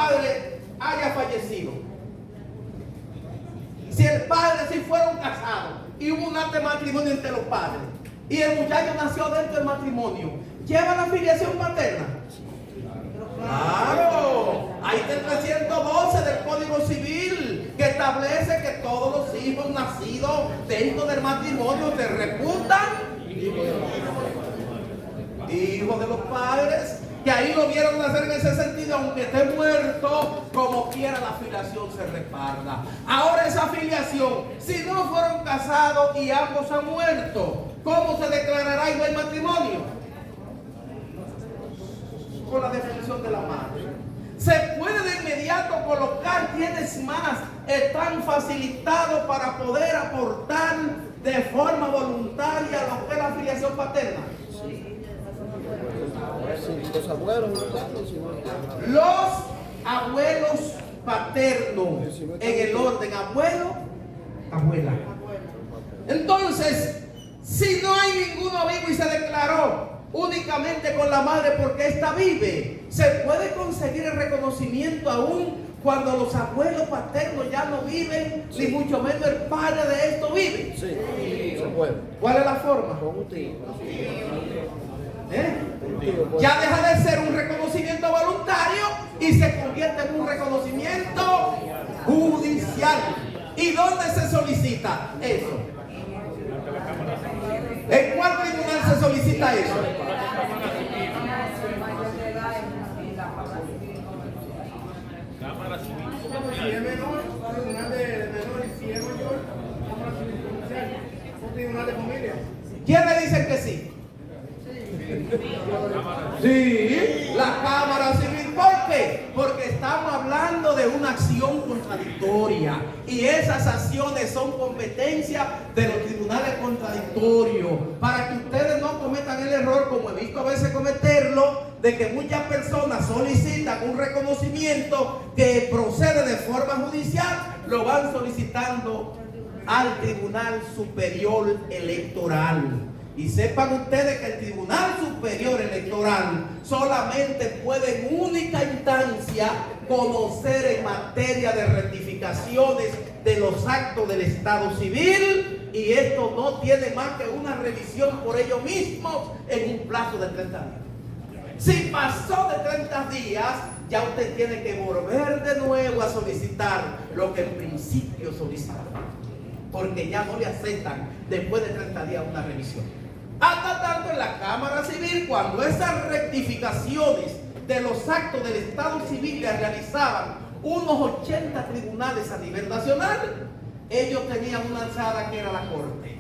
padre haya fallecido, si el padre, si fueron casados y hubo un acto de matrimonio entre los padres y el muchacho nació dentro del matrimonio, ¿lleva la filiación paterna? Claro, ahí está el 312 del Código Civil, que establece que todos los hijos nacidos dentro del matrimonio se reputan hijos de los padres, que ahí lo vieron nacer en ese sentido, aunque esté muerto, como quiera la filiación se respalda. Ahora esa filiación, si no fueron casados y ambos han muerto, ¿cómo se declarará y no hay matrimonio? Con la definición de la madre. Se puede de inmediato colocar quienes más están facilitados para poder aportar de forma voluntaria lo que es la filiación paterna. Los abuelos, los abuelos paternos, en el orden abuelo, abuela. Entonces, si no hay ninguno vivo y se declaró únicamente con la madre porque ésta vive, se puede conseguir el reconocimiento aún cuando los abuelos paternos ya no viven, ni mucho menos el padre de esto vive. Sí, se puede. ¿Cuál es la forma? Con un tío. Ya deja de ser un reconocimiento voluntario y se convierte en un reconocimiento judicial. ¿Y dónde se solicita eso? ¿En cuál tribunal se solicita eso? Si es menor, tribunal de menor, y si es mayor, Cámara Civil Comercial, un tribunal de familia. ¿Quiénes dicen que sí? Sí, la Cámara Civil. ¿Por qué? Porque estamos hablando de una acción contradictoria y esas acciones son competencia de los tribunales contradictorios, para que ustedes no cometan el error, como he visto a veces cometerlo, de que muchas personas solicitan un reconocimiento que procede de forma judicial, lo van solicitando al Tribunal Superior Electoral. Y sepan ustedes que el Tribunal Superior Electoral solamente puede en única instancia conocer en materia de rectificaciones de los actos del Estado Civil, y esto no tiene más que una revisión por ellos mismos en un plazo de 30 días. Si pasó de 30 días, ya usted tiene que volver de nuevo a solicitar lo que en principio solicitaba, porque ya no le aceptan después de 30 días una revisión. Hasta tanto en la Cámara Civil, cuando esas rectificaciones de los actos del Estado Civil le realizaban unos 80 tribunales a nivel nacional, ellos tenían una alzada que era la Corte.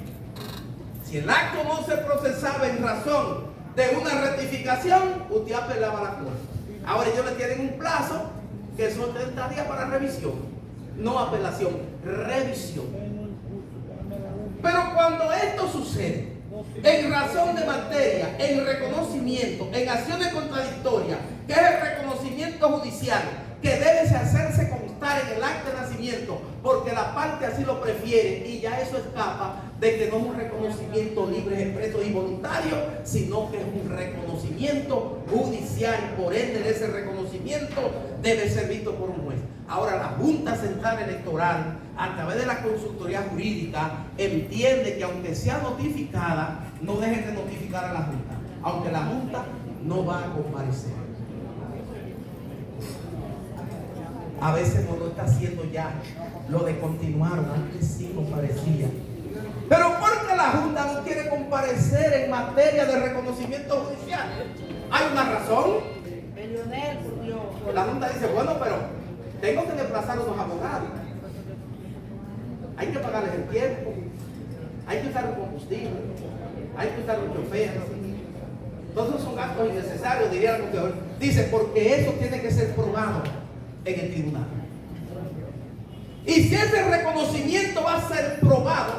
Si el acto no se procesaba en razón de una rectificación, usted apelaba a la Corte. Ahora ellos le tienen un plazo que son 30 días para revisión, no apelación, revisión. Pero cuando esto sucede en razón de materia, en reconocimiento, en acciones contradictorias, que es el reconocimiento judicial, que debe hacerse constar en el acta de nacimiento, porque la parte así lo prefiere, y ya eso escapa de que no es un reconocimiento libre, expreso y voluntario, sino que es un reconocimiento judicial, y por ende ese reconocimiento debe ser visto por un juez. Ahora la Junta Central Electoral, a través de la consultoría jurídica, entiende que aunque sea notificada, no dejen de notificar a la Junta, aunque la Junta no va a comparecer. A veces no lo está haciendo ya, lo de continuar, antes sí comparecía. Pero ¿por qué la Junta no quiere comparecer en materia de reconocimiento judicial? ¿Hay una razón? La Junta dice, bueno, pero tengo que desplazar a unos abogados. Hay que pagarles el tiempo, hay que usar un combustible, hay que usar un chofer. Todos esos son gastos innecesarios, diría el constitucional. Dice, porque eso tiene que ser probado en el tribunal. Y si ese reconocimiento va a ser probado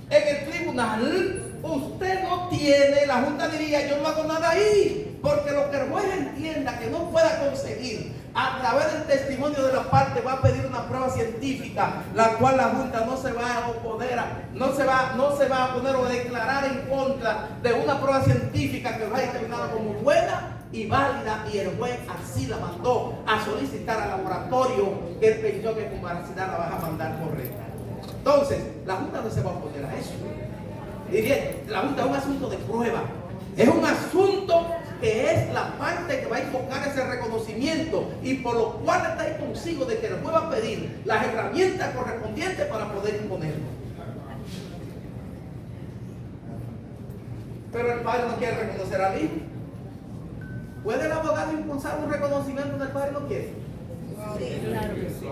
en el tribunal, usted no tiene, la Junta diría, yo no hago nada ahí, porque lo que el juez entienda que no pueda conseguir a través del testimonio de la parte, va a pedir una prueba científica, la cual la Junta no se va a oponer, no se va a poner o declarar en contra de una prueba científica que va a determinada como buena, y válida, y el juez así la mandó a solicitar al laboratorio que él pensó que con veracidad la vas a mandar correcta. Entonces, la Junta no se va a oponer a eso. Y bien, la Junta es un asunto de prueba. Es un asunto que es la parte que va a invocar ese reconocimiento y por lo cual está ahí consigo de que el juez va a pedir las herramientas correspondientes para poder imponerlo. Pero el padre no quiere reconocer al hijo. ¿Puede el abogado impulsar un reconocimiento del padre no quiere? Sí, claro que sí.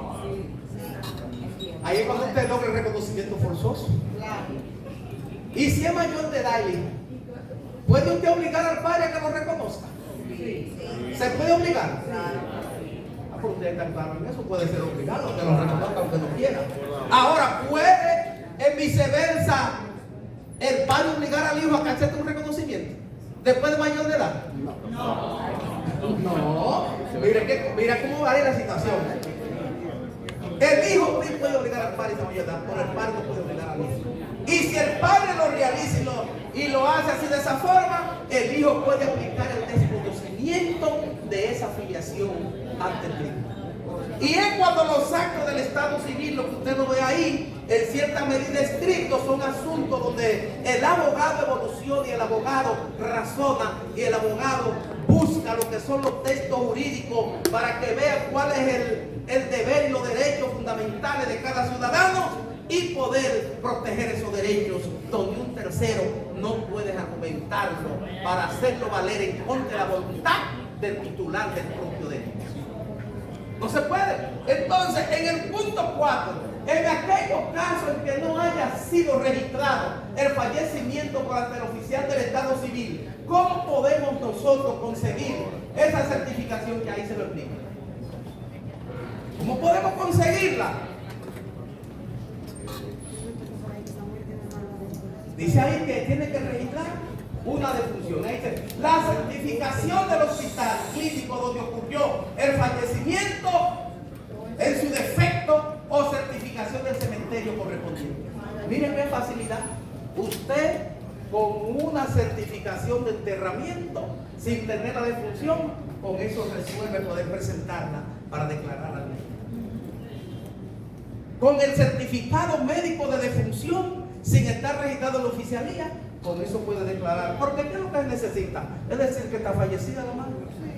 Ahí es cuando usted logra el reconocimiento forzoso. Y si es mayor de edad el hijo, ¿puede usted obligar al padre a que lo reconozca? ¿Se puede obligar? Pero usted está claro en eso, puede ser obligado que lo reconozca aunque no quiera. Ahora, ¿puede en viceversa el padre obligar al hijo a que acepte un reconocimiento después de mayor de edad? No. Mira cómo va la situación. El hijo sí puede obligar al padre a mayor de edad, pero el padre no puede obligar al hijo. Y si el padre lo realiza y lo hace así de esa forma, el hijo puede aplicar el desconocimiento de esa filiación ante el tribunal. Y es cuando los actos del Estado civil, lo que usted lo ve ahí, en cierta medida estrictos, son asuntos donde el abogado evoluciona y el abogado razona y el abogado busca lo que son los textos jurídicos para que vea cuál es el deber y los derechos fundamentales de cada ciudadano y poder proteger esos derechos donde un tercero no puede argumentarlo para hacerlo valer en contra de la voluntad del titular del propio derecho. No se puede. Entonces, en el punto 4, en aquellos casos en que no haya sido registrado el fallecimiento por ante el oficial del Estado Civil, ¿cómo podemos nosotros conseguir esa certificación que ahí se lo explica? ¿Cómo podemos conseguirla? Dice ahí que tiene que registrar una defunción. Ahí dice, la certificación del hospital clínico donde ocurrió el fallecimiento en su defecto o certificación del cementerio correspondiente. Miren qué facilidad. Usted con una certificación de enterramiento sin tener la defunción, con eso resuelve poder presentarla para declarar al médico. Con el certificado médico de defunción sin estar registrado en la oficialía, con eso puede declarar. Porque ¿qué es lo que él necesita? Es decir, que está fallecida la madre.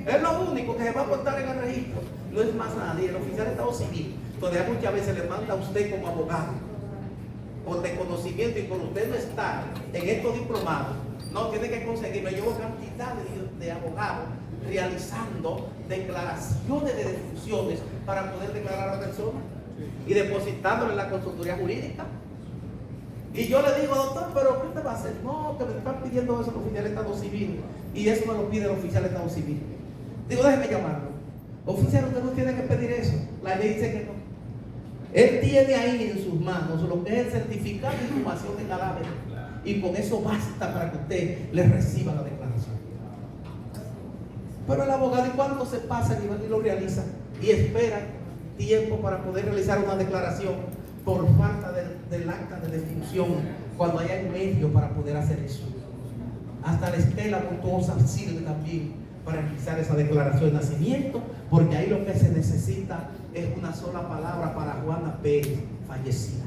Es lo único que se va a aportar en el registro. No es más nadie. El oficial de Estado Civil, donde muchas veces le manda a usted como abogado, por desconocimiento y por usted no estar en estos diplomados, no tiene que conseguirlo. Yo llevo cantidad de abogados realizando declaraciones de defunciones para poder declarar a la persona y depositándole en la consultoría jurídica. Y yo le digo, doctor, ¿pero qué usted va a hacer? No, que me están pidiendo eso el oficial de Estado Civil y eso me lo pide el oficial de Estado Civil. Digo, déjeme llamarlo. Oficial, usted no tiene que pedir eso. La ley dice que no. Él tiene ahí en sus manos lo que es el certificado de inhumación de cadáver y con eso basta para que usted le reciba la declaración. Pero el abogado, ¿y cuánto se pasa y lo realiza? Y espera tiempo para poder realizar una declaración por falta del acta de defunción, cuando haya medio para poder hacer eso. Hasta la estela mortuosa sirve también para realizar esa declaración de nacimiento, porque ahí lo que se necesita es una sola palabra para Juana Pérez, fallecida.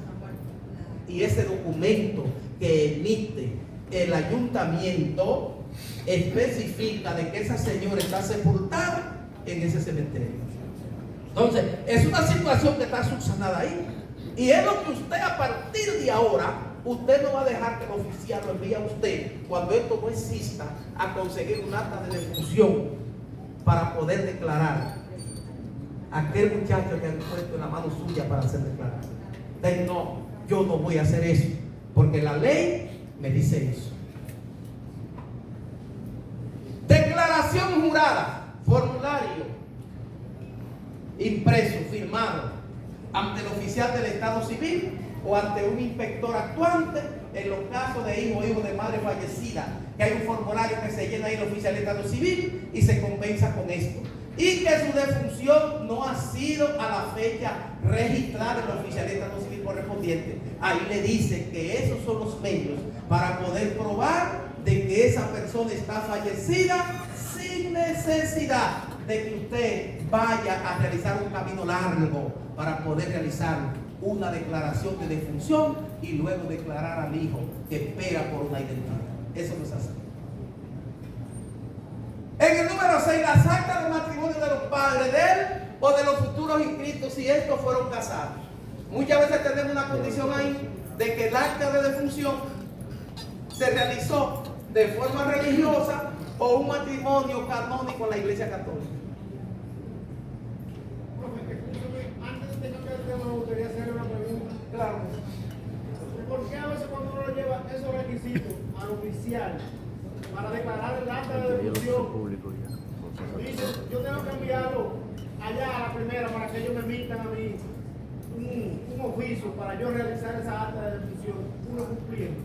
Y ese documento que emite el ayuntamiento especifica de que esa señora está sepultada en ese cementerio. Entonces, es una situación que está subsanada ahí. Y es lo que usted a partir de ahora, usted no va a dejar que el oficial lo envíe a usted, cuando esto no exista, a conseguir un acta de defunción para poder declarar a aquel muchacho que han puesto en la mano suya para hacer declarar. Entonces, no, yo no voy a hacer eso, porque la ley me dice eso. Declaración jurada, formulario impreso, firmado ante el oficial del Estado Civil o ante un inspector actuante en los casos de hijo o hijo de madre fallecida, que hay un formulario que se llena ahí el oficial del Estado Civil y se compensa con esto. Y que su defunción no ha sido a la fecha registrada en el oficial del Estado Civil correspondiente. Ahí le dice que esos son los medios para poder probar de que esa persona está fallecida sin sin necesidad de que usted vaya a realizar un camino largo para poder realizar una declaración de defunción y luego declarar al hijo que espera por una identidad. Eso no es así. En el número 6, las actas de matrimonio de los padres de él o de los futuros inscritos, si estos fueron casados. Muchas veces tenemos una condición ahí de que el acta de defunción se realizó de forma religiosa o un matrimonio canónico en la Iglesia Católica. Antes de cambiar el tema, me gustaría hacerle una pregunta. Claro. ¿Por qué a veces cuando uno lleva esos requisitos al oficial para declarar el acta de defunción, dice, yo tengo que enviarlo allá a la primera para que ellos me emitan a mí un oficio para yo realizar esa acta de defunción, uno cumpliendo?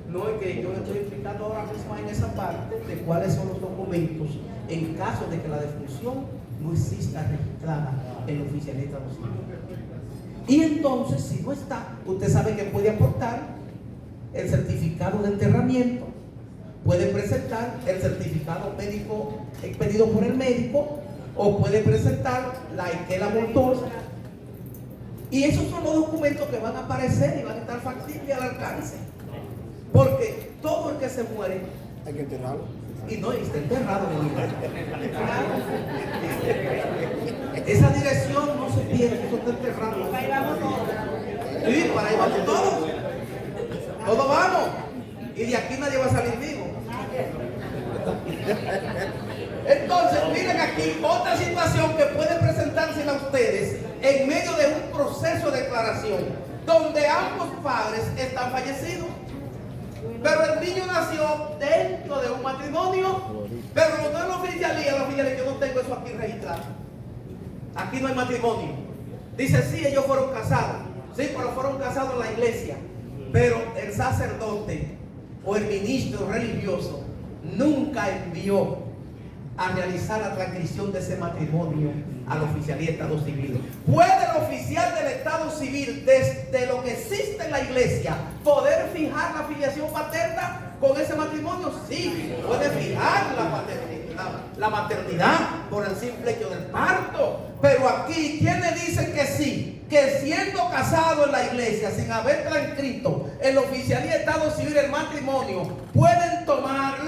No, es que yo estoy explicando ahora mismo en esa parte de cuáles son los documentos en caso de que la defunción no exista registrada en el oficialista civil. Y entonces, si no está, usted sabe que puede aportar el certificado de enterramiento, puede presentar el certificado médico expedido por el médico, o puede presentar la esquela mortuoria. Y esos son los documentos que van a aparecer y van a estar factibles al alcance. Porque todo el que se muere Hay que enterrarlo. y no está enterrado en el lugar. Esa dirección no se pierde, eso está enterrado. Ahí vamos todos. Sí, para ahí vamos todos. Todos vamos. Y de aquí nadie va a salir vivo. Entonces, miren aquí otra situación que puede presentarse a ustedes en medio de un proceso de declaración donde ambos padres están fallecidos. Pero el niño nació dentro de un matrimonio, pero no en la oficialía, yo no tengo eso aquí registrado. Aquí no hay matrimonio. Dice, sí, ellos fueron casados. Sí, pero fueron casados en la iglesia. Pero el sacerdote o el ministro religioso nunca envió a realizar la transcripción de ese matrimonio al oficialía de Estado Civil. ¿Puede el oficial del Estado Civil, desde lo que existe en la iglesia, poder fijar la filiación paterna con ese matrimonio? Sí, puede fijar la maternidad por el simple hecho del parto. Pero aquí, ¿quiénes dicen que sí? Que siendo casado en la iglesia, sin haber transcrito en la oficialía de Estado Civil el matrimonio, pueden tomar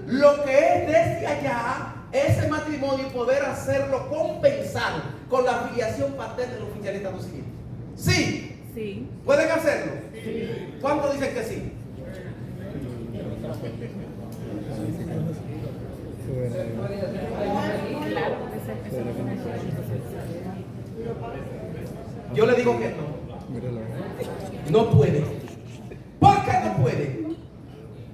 lo que es desde allá ese matrimonio y poder hacerlo compensar con la filiación paterna del oficial de Estado Civil. ¿Sí? Sí. ¿Pueden hacerlo? Sí. ¿Cuántos dicen que sí? Yo le digo que no. No puede. ¿Por qué no puede?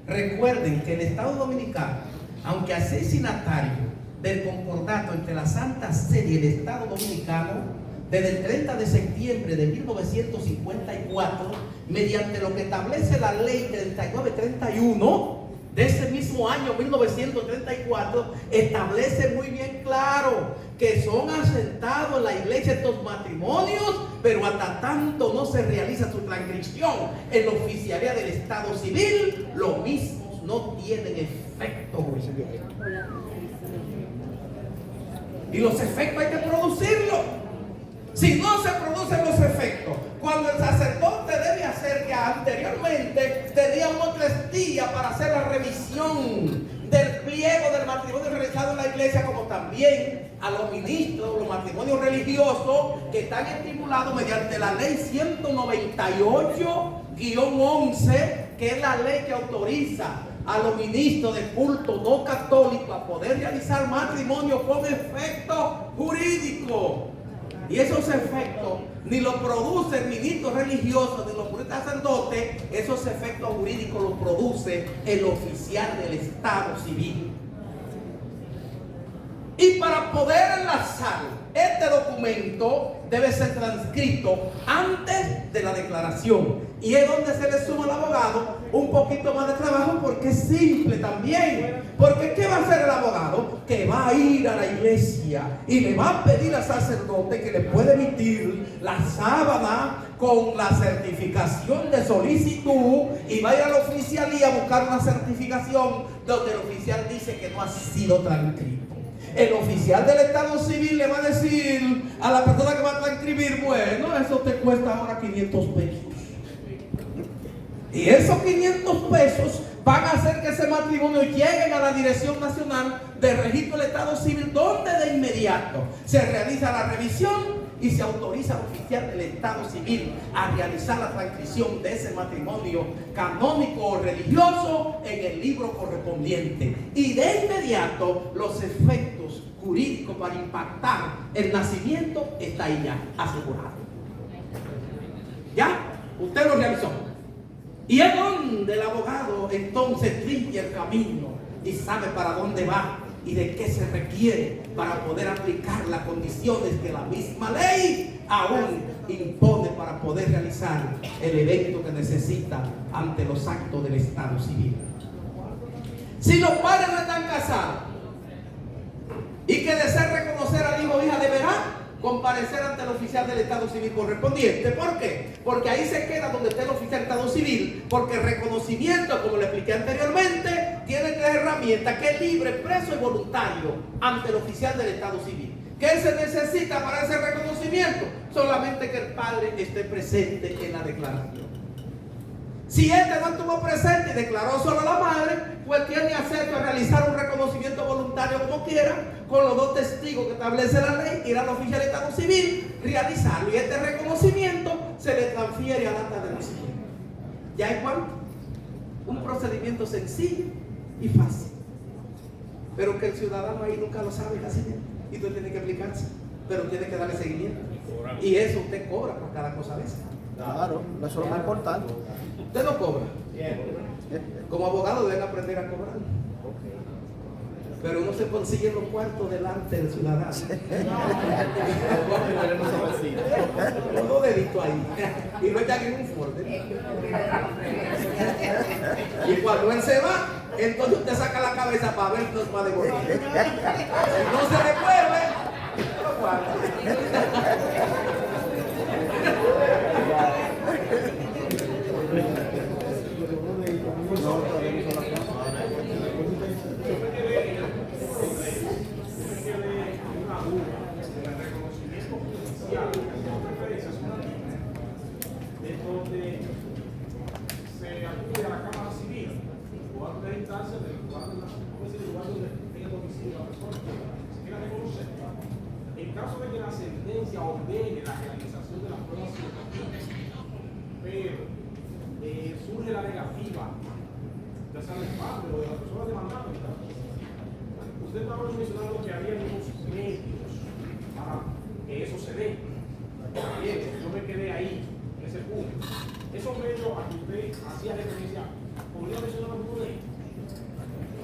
Recuerden que el Estado Dominicano, aunque asesinatario del concordato entre la Santa Sede y el Estado Dominicano, desde el 30 de septiembre de 1954, mediante lo que establece la ley 3931 de ese mismo año 1934, establece muy bien claro que son asentados en la iglesia estos matrimonios, pero hasta tanto no se realiza su transcripción en la oficialía del Estado Civil, los mismos no tienen efecto. Y los efectos hay que producirlos. Si no se producen los efectos, cuando el sacerdote debe hacer, que anteriormente teníamos 3 días para hacer la revisión del pliego del matrimonio realizado en la iglesia, como también a los ministros, los matrimonios religiosos que están estipulados mediante la ley 198-11, que es la ley que autoriza a los ministros de culto no católico a poder realizar matrimonio con efecto jurídico. Y esos efectos ni los produce el ministro religioso ni los produce el sacerdote, esos efectos jurídicos los produce el oficial del Estado Civil. Y para poder enlazar este documento debe ser transcrito antes de la declaración. Y es donde se le suma al abogado un poquito más de trabajo, porque es simple también. Porque ¿qué va a hacer el abogado? Que va a ir a la iglesia y le va a pedir al sacerdote que le pueda emitir la sábana con la certificación de solicitud, y va a ir a la oficialía a buscar una certificación donde el oficial dice que no ha sido transcrito. El oficial del Estado Civil le va a decir a la persona que va a transcribir, bueno, eso te cuesta ahora 500 pesos. Y esos 500 pesos van a hacer que ese matrimonio llegue a la Dirección Nacional de Registro del Estado Civil, donde de inmediato se realiza la revisión y se autoriza al oficial del Estado Civil a realizar la transcripción de ese matrimonio canónico o religioso en el libro correspondiente. Y de inmediato los efectos jurídicos para impactar el nacimiento está ahí ya asegurado. ¿Ya? Usted lo realizó. Y es donde el abogado entonces limpia el camino y sabe para dónde va y de qué se requiere para poder aplicar las condiciones que la misma ley aún impone para poder realizar el evento que necesita ante los actos del Estado Civil. Si los padres no están casados y que desea reconocer al hijo o hija, deberá comparecer ante el oficial del Estado Civil correspondiente. ¿Por qué? Porque ahí se queda donde está el oficial del Estado Civil, porque el reconocimiento, como le expliqué anteriormente, tiene tres herramientas, que es libre, expreso y voluntario ante el oficial del Estado Civil. ¿Qué se necesita para ese reconocimiento? Solamente que el padre esté presente en la declaración. Si este no estuvo presente y declaró solo a la madre, pues tiene acceso a realizar un reconocimiento voluntario como quiera, con los dos testigos que establece la ley, ir al oficial del Estado Civil, realizarlo. Y este reconocimiento se le transfiere al acta de nacimiento. ¿Ya es cuánto? Un procedimiento sencillo y fácil. Pero que el ciudadano ahí nunca lo sabe casi bien. Y tú tienes que aplicarse, pero tiene que darle seguimiento. Y eso usted cobra por cada cosa de esa. Claro, eso es lo más importante. Usted no cobra. Como abogado deben aprender a cobrar. Pero uno se consigue los cuartos delante del ciudadano. Los deditos ahí. Y lo echan en un folder. Y cuando él se va, entonces usted saca la cabeza para ver los va a devolver. Si no se devuelve, lo guarda. En caso de que la sentencia ordene la realización de las pruebas científicas, pero surge la negativa, ya sea del padre o de la persona demandada, usted estaba mencionando que había unos medios para que eso se dé. Bien, yo me quedé ahí, en ese punto. Esos medios a que usted hacía referencia, ¿podría mencionar alguno de ellos?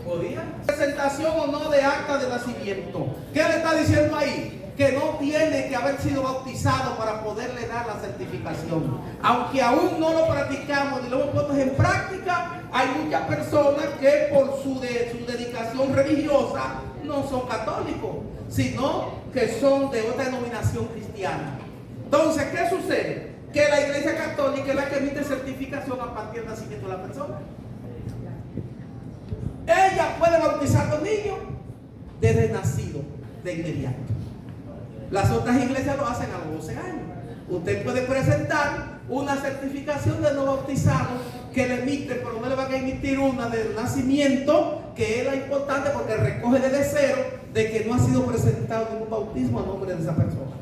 ¿Podía? Presentación o no de acta de nacimiento. ¿Qué le está diciendo ahí? Que no tiene que haber sido bautizado para poderle dar la certificación. Aunque aún no lo practicamos ni lo hemos puesto en práctica, hay muchas personas que por su dedicación religiosa no son católicos, sino que son de otra denominación cristiana. Entonces, ¿qué sucede? Que la Iglesia Católica es la que emite certificación a partir del nacimiento de la persona. Ella puede bautizar a los niños desde nacido, de inmediato. Las otras iglesias lo hacen a los 12 años. Usted puede presentar una certificación de no bautizado que le emite, pero no le van a emitir una de nacimiento, que es la importante porque recoge desde cero de que no ha sido presentado ningún bautismo a nombre de esa persona.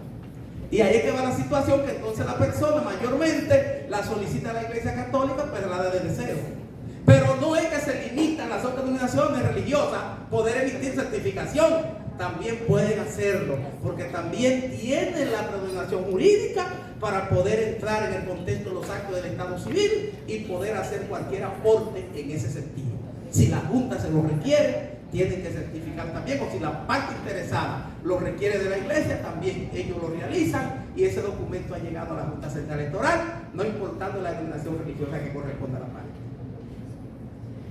Y ahí es que va la situación, que entonces la persona mayormente la solicita a la Iglesia Católica, pero la da desde cero. Pero no es que se limitan las otras denominaciones religiosas poder emitir certificación. También pueden hacerlo, porque también tienen la predominación jurídica para poder entrar en el contexto de los actos del Estado Civil y poder hacer cualquier aporte en ese sentido. Si la Junta se lo requiere, tienen que certificar también, o si la parte interesada lo requiere de la Iglesia, también ellos lo realizan, y ese documento ha llegado a la Junta Central Electoral, no importando la denominación religiosa que corresponda a la parte.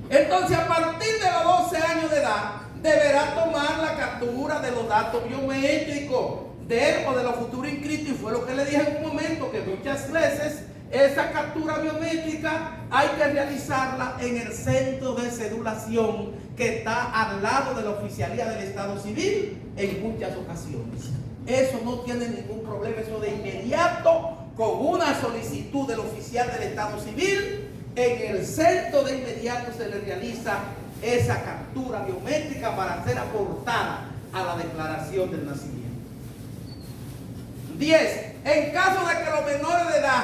Entonces, a partir de los 12 años de edad, deberá tomar la captura de los datos biométricos de él o de los futuros inscritos, y fue lo que le dije en un momento, que muchas veces esa captura biométrica hay que realizarla en el centro de cedulación que está al lado de la oficialía del Estado Civil en muchas ocasiones. Eso no tiene ningún problema, eso de inmediato, con una solicitud del oficial del Estado Civil, en el centro de inmediato se le realiza esa captura biométrica para ser aportada a la declaración del nacimiento. 10. En caso de que los menores de edad,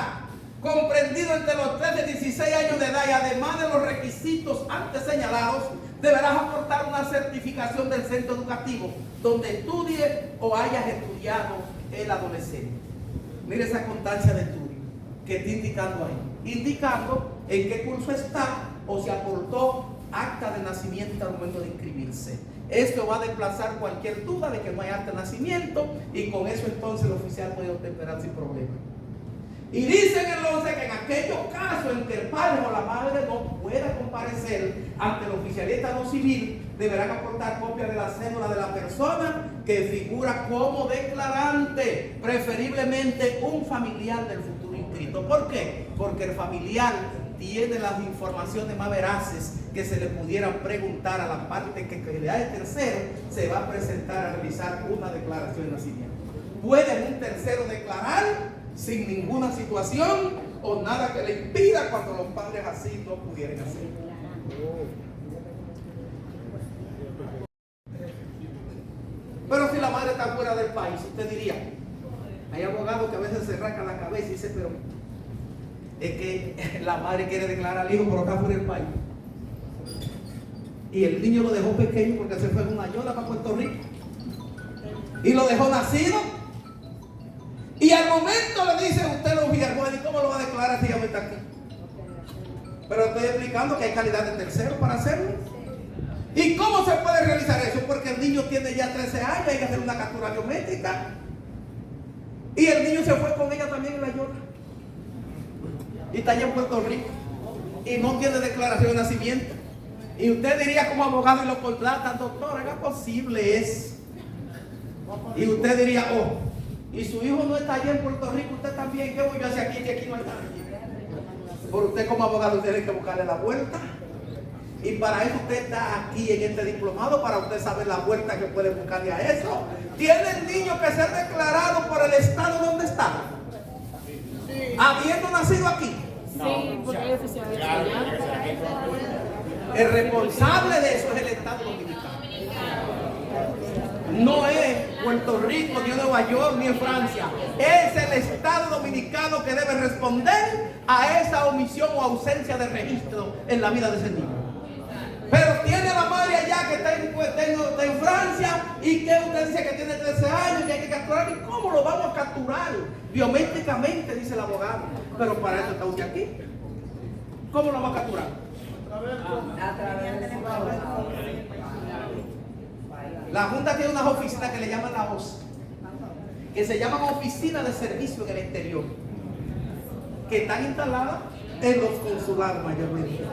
comprendidos entre los 13 y 16 años de edad, y además de los requisitos antes señalados, deberás aportar una certificación del centro educativo donde estudie o hayas estudiado el adolescente. Mire esa constancia de estudio que está indicando ahí, indicando en qué curso está o se aportó acta de nacimiento al momento de inscribirse. Esto va a desplazar cualquier duda de que no hay acta de nacimiento y con eso entonces el oficial puede temperar sin problema. Y dice en el 11 que en aquellos casos en que el padre o la madre no pueda comparecer ante el oficialía de Estado Civil, deberán aportar copia de la cédula de la persona que figura como declarante, preferiblemente un familiar del futuro inscrito. ¿Por qué? Porque el familiar tiene las informaciones más veraces que se le pudieran preguntar a la parte que le da el tercero, se va a presentar a realizar una declaración de nacimiento. ¿Puede un tercero declarar sin ninguna situación o nada que le impida cuando los padres así no pudieran hacer? Pero si la madre está fuera del país, usted diría, hay abogados que a veces se rascan la cabeza y dicen, pero es que la madre quiere declarar al hijo pero está fuera del país. Y el niño lo dejó pequeño porque se fue en una yola para Puerto Rico. Y lo dejó nacido. Y al momento le dice usted lo obligó, ¿y cómo lo va a declarar si ya no está aquí? Pero estoy explicando que hay calidad de tercero para hacerlo. ¿Y cómo se puede realizar eso? Porque el niño tiene ya 13 años, hay que hacer una captura biométrica. Y el niño se fue con ella también en la yola. Y está allá en Puerto Rico. Y no tiene declaración de nacimiento. Y usted diría como abogado y lo contratan, doctor, haga posible es. Y usted diría, oh, y su hijo no está allá en Puerto Rico, usted también, ¿qué voy yo a hacer aquí si aquí no está? Por usted como abogado tiene que buscarle la vuelta. Y para eso usted está aquí en este diplomado, para usted saber la vuelta que puede buscarle a eso. Tiene el niño que ser declarado por el estado donde está, habiendo nacido aquí. Sí, porque hay oficiales. El responsable de eso es el Estado Dominicano. No es Puerto Rico, ni Nueva York, ni Francia. Es el Estado Dominicano que debe responder a esa omisión o ausencia de registro en la vida de ese niño. Pero tiene a la madre allá que está en Francia y que usted dice que tiene 13 años y hay que capturar. ¿Y cómo lo vamos a capturar? Biométricamente, dice el abogado. Pero para eso está usted aquí. ¿Cómo lo vamos a capturar? La Junta tiene unas oficinas que le llaman la OSA, que se llaman Oficina de Servicio en el Exterior, que están instaladas en los consulados mayormente.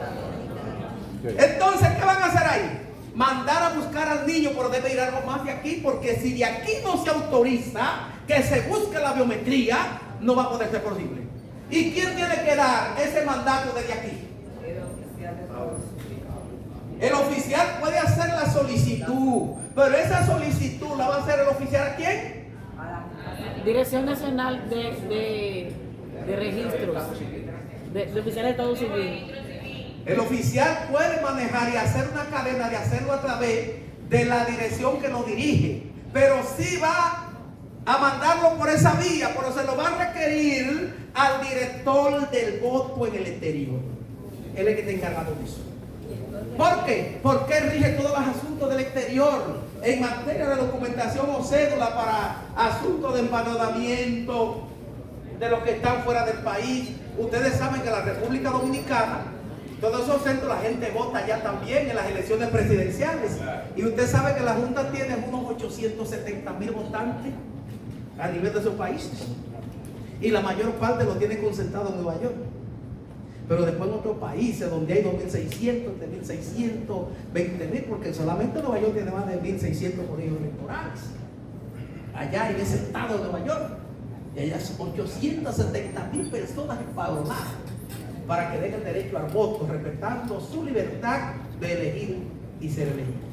Entonces, ¿qué van a hacer ahí? Mandar a buscar al niño, pero debe ir algo más de aquí, porque si de aquí no se autoriza que se busque la biometría, no va a poder ser posible. ¿Y quién tiene que dar ese mandato desde aquí? El oficial puede hacer la solicitud, pero esa solicitud la va a hacer el oficial ¿a quién? Dirección Nacional de Registros de Oficiales de Estado Civil. El oficial puede manejar y hacer una cadena de hacerlo a través de la dirección que lo dirige, pero sí va a mandarlo por esa vía, pero se lo va a requerir al director del voto en el exterior. Él es el que está encargado de eso. ¿Por qué? Porque él rige todos los asuntos del exterior en materia de documentación o cédula para asuntos de empadronamiento de los que están fuera del país. Ustedes saben que la República Dominicana, todos esos centros, la gente vota ya también en las elecciones presidenciales. Y usted sabe que la Junta tiene unos 870,000 votantes a nivel de esos países. Y la mayor parte lo tiene concentrado en Nueva York. Pero después en otros países donde hay 2.600, 3.600, 20.000, porque solamente Nueva York tiene más de 1.600 colegios electorales. Allá en ese estado de Nueva York. Ellas 870.000 personas empadronadas para que den el derecho al voto, respetando su libertad de elegir y ser elegido.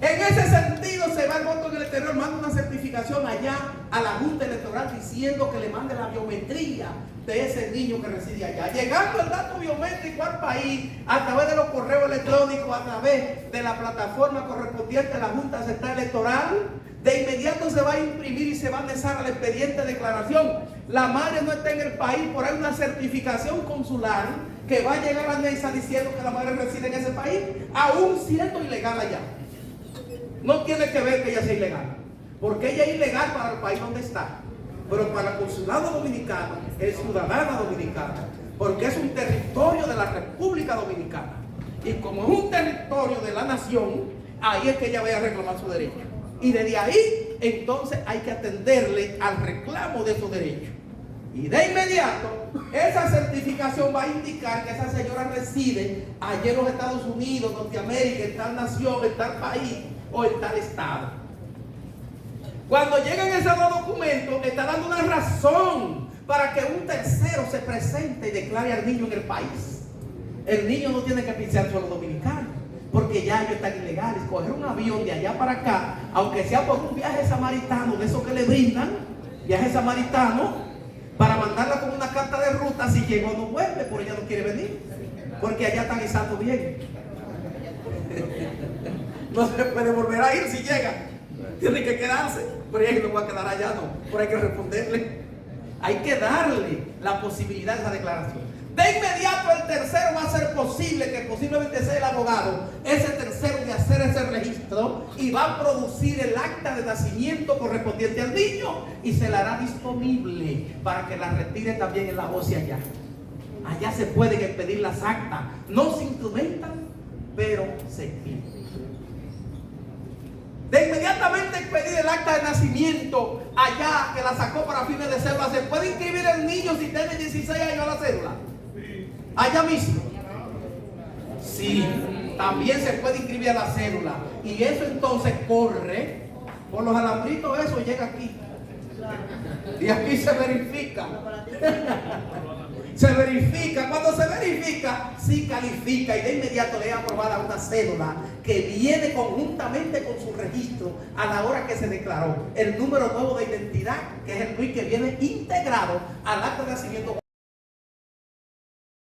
En ese sentido se va el voto en el exterior, manda una certificación allá a la Junta Electoral diciendo que le mande la biometría de ese niño que reside allá. Llegando el dato biométrico al país a través de los correos electrónicos, a través de la plataforma correspondiente a la Junta Central Electoral, de inmediato se va a imprimir y se va a anexar al expediente de declaración. La madre no está en el país, por ahí una certificación consular que va a llegar a la mesa diciendo que la madre reside en ese país, aún siendo ilegal allá. No tiene que ver que ella sea ilegal, porque ella es ilegal para el país donde está, pero para el consulado dominicano es ciudadana dominicana, porque es un territorio de la República Dominicana. Y como es un territorio de la nación, ahí es que ella vaya a reclamar su derecho. Y desde ahí, entonces, hay que atenderle al reclamo de su derecho. Y de inmediato, esa certificación va a indicar que esa señora reside allá en los Estados Unidos, Norteamérica, en tal nación, en tal país o en tal estado. Cuando llegan esos dos documentos, está dando una razón para que un tercero se presente y declare al niño en el país. El niño no tiene que pisar suelo dominicano, porque ya ellos están ilegales. Coger un avión de allá para acá, aunque sea por un viaje samaritano, de esos que le brindan, viaje samaritano, para mandarla con una carta de ruta, si llegó no vuelve, pero ella no quiere venir, porque allá están guisando bien. No se puede volver a ir si llega, tiene que quedarse, pero ella no va a quedar allá, no, pero hay que responderle, hay que darle la posibilidad de esa declaración. De inmediato el tercero va a ser posible, que posiblemente sea el abogado, ese tercero de hacer ese registro y va a producir el acta de nacimiento correspondiente al niño y se la hará disponible para que la retire también en la voz allá. Allá se pueden expedir las actas, no se instrumentan, pero se expiden. De inmediatamente expedir el acta de nacimiento allá que la sacó para fines de cédula, ¿se puede inscribir el niño si tiene 16 años a la cédula? Allá mismo. Sí, también se puede inscribir a la cédula. Y eso entonces corre por los alambritos, eso llega aquí. Y aquí se verifica. Se verifica, cuando se verifica, sí califica y de inmediato le es aprobada una cédula que viene conjuntamente con su registro a la hora que se declaró. El número nuevo de identidad, que es el NUI, que viene integrado al acta de nacimiento.